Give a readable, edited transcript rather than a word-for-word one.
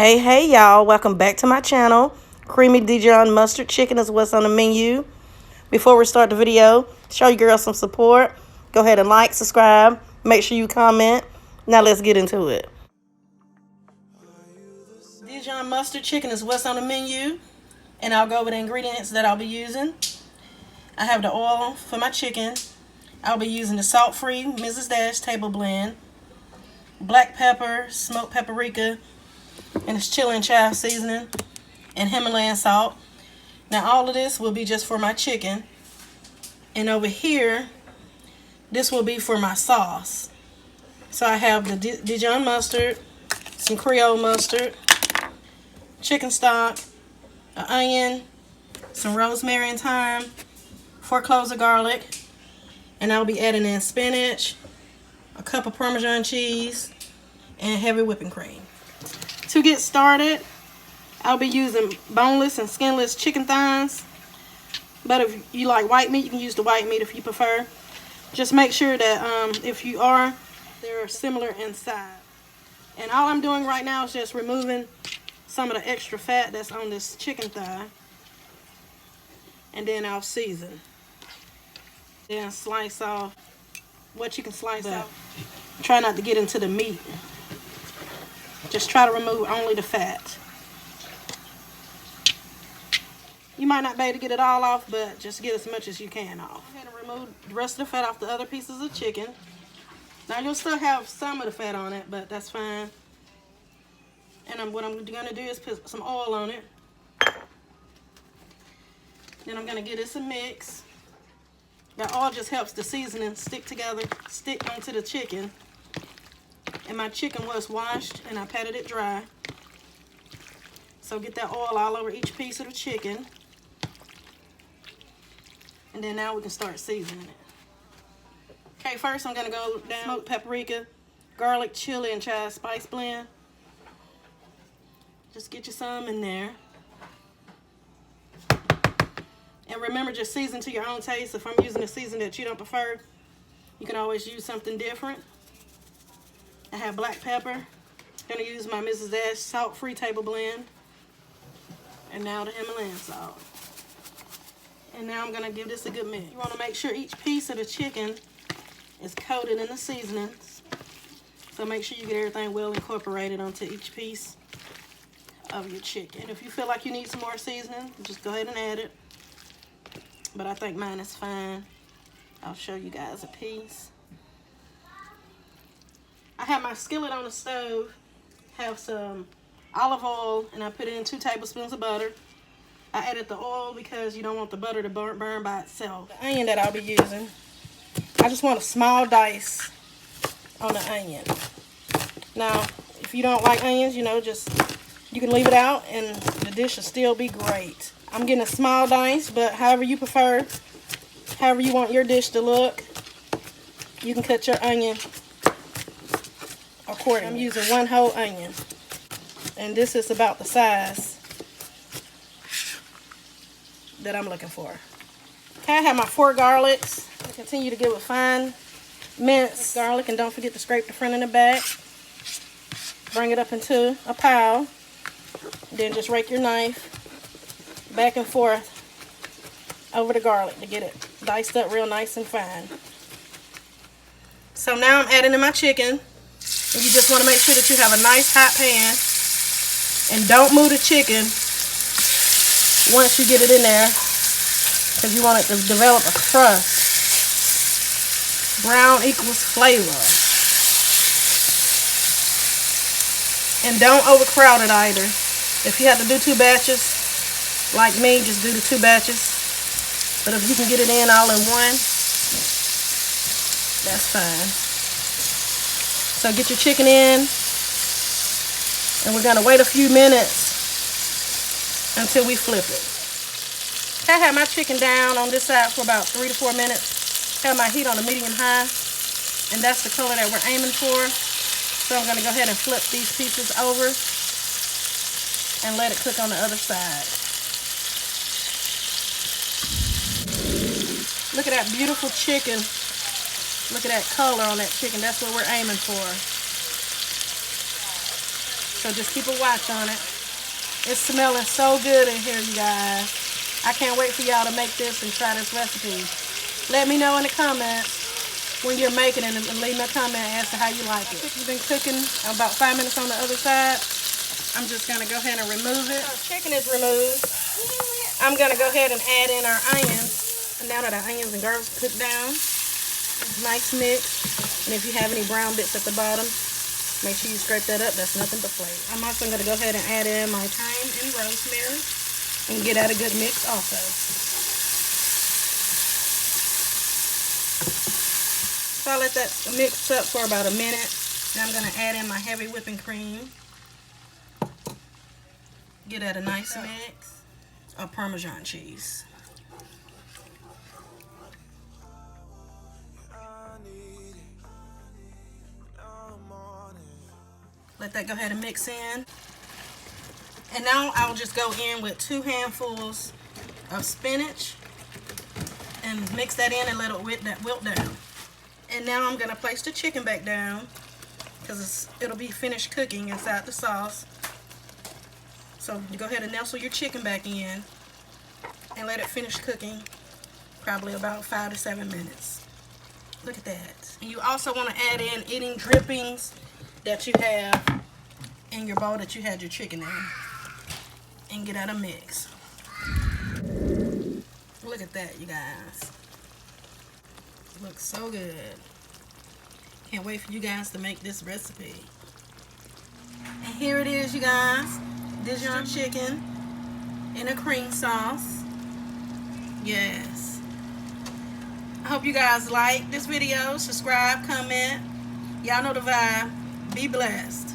Hey y'all, welcome back to my channel. Creamy Dijon mustard chicken is what's on the menu. Before we start the video, show your girls some support. Go ahead and like, subscribe, make sure you comment. Now let's get into it. Dijon mustard chicken is what's on the menu, and I'll go over the ingredients that I'll be using. I have the oil for my chicken. I'll be using the salt-free Mrs. Dash table blend, black pepper, smoked paprika, and it's chili and chive seasoning, and Himalayan salt. Now all of this will be just for my chicken, and over here this will be for my sauce. So I have the Dijon mustard, some Creole mustard, chicken stock, an onion, some rosemary and thyme, 4 cloves of garlic, and I'll be adding in spinach, a cup of Parmesan cheese, and heavy whipping cream. To get started, I'll be using boneless and skinless chicken thighs. But if you like white meat, you can use the white meat if you prefer. Just make sure that if you are, they're similar inside. And all I'm doing right now is just removing some of the extra fat that's on this chicken thigh. And then I'll season. Then slice off what you can slice off. Try not to get into the meat. Just try to remove only the fat. You might not be able to get it all off, but just get as much as you can off. Go ahead and remove the rest of the fat off the other pieces of chicken. Now you'll still have some of the fat on it, but that's fine. And what I'm going to do is put some oil on it. Then I'm going to give this a mix. That oil just helps the seasoning stick together, stick onto the chicken. And my chicken was washed and I patted it dry. So get that oil all over each piece of the chicken. And then now we can start seasoning it. Okay, first I'm gonna go down smoked paprika, garlic, chili, and chive spice blend. Just get you some in there. And remember, just season to your own taste. If I'm using a season that you don't prefer, you can always use something different. I have black pepper. I'm going to use my Mrs. Dash salt-free table blend. And now the Himalayan salt. And now I'm going to give this a good mix. You want to make sure each piece of the chicken is coated in the seasonings. So make sure you get everything well incorporated onto each piece of your chicken. If you feel like you need some more seasoning, just go ahead and add it. But I think mine is fine. I'll show you guys a piece. I have my skillet on the stove, have some olive oil, and I put in 2 tablespoons of butter. I added the oil because you don't want the butter to burn by itself. The onion that I'll be using, I just want a small dice on the onion. Now, if you don't like onions, you can leave it out and the dish will still be great. I'm getting a small dice, but however you prefer, however you want your dish to look, you can cut your onion accordingly. I'm using 1 whole onion, and this is about the size that I'm looking for. Okay, I have my 4 garlics. I continue to give it fine minced garlic, and don't forget to scrape the front and the back. Bring it up into a pile. Then just rake your knife back and forth over the garlic to get it diced up real nice and fine. So now I'm adding in my chicken. And you just want to make sure that you have a nice hot pan. And don't move the chicken once you get it in there, because you want it to develop a crust. Brown equals flavor. And don't overcrowd it either. If you have to do 2 batches, like me, just do the 2 batches. But if you can get it in all in one, that's fine. So get your chicken in, and we're gonna wait a few minutes until we flip it. I have my chicken down on this side for about 3 to 4 minutes. Have my heat on a medium high, and that's the color that we're aiming for. So I'm gonna go ahead and flip these pieces over and let it cook on the other side. Look at that beautiful chicken. Look at that color on that chicken. That's what we're aiming for. So just keep a watch on it. It's smelling so good in here, you guys. I can't wait for y'all to make this and try this recipe. Let me know in the comments when you're making it, and leave me a comment as to how you like it. You've been cooking about 5 minutes on the other side. I'm just going to go ahead and remove it. Our chicken is removed. I'm going to go ahead and add in our onions. And now that our onions and garlic cooked down, nice mix. And if you have any brown bits at the bottom, make sure you scrape that up. That's nothing but flavor. I'm also going to go ahead and add in my thyme and rosemary and get that a good mix also. So I'll let that mix up for about a minute. Now I'm going to add in my heavy whipping cream. Get that a nice mix of Parmesan cheese. Let that go ahead and mix in. And now I'll just go in with 2 handfuls of spinach and mix that in and let it wilt down. And now I'm going to place the chicken back down because it'll be finished cooking inside the sauce. So you go ahead and nestle your chicken back in and let it finish cooking, probably about 5 to 7 minutes. Look at that. And you also want to add in any drippings that you have in your bowl that you had your chicken in, and get out a mix. Look at that, you guys. It looks so good. Can't wait for you guys to make this recipe. And here it is, you guys. Dijon chicken in a cream sauce. Yes. I hope you guys like this video. Subscribe, comment. Y'all know the vibe. Be blessed.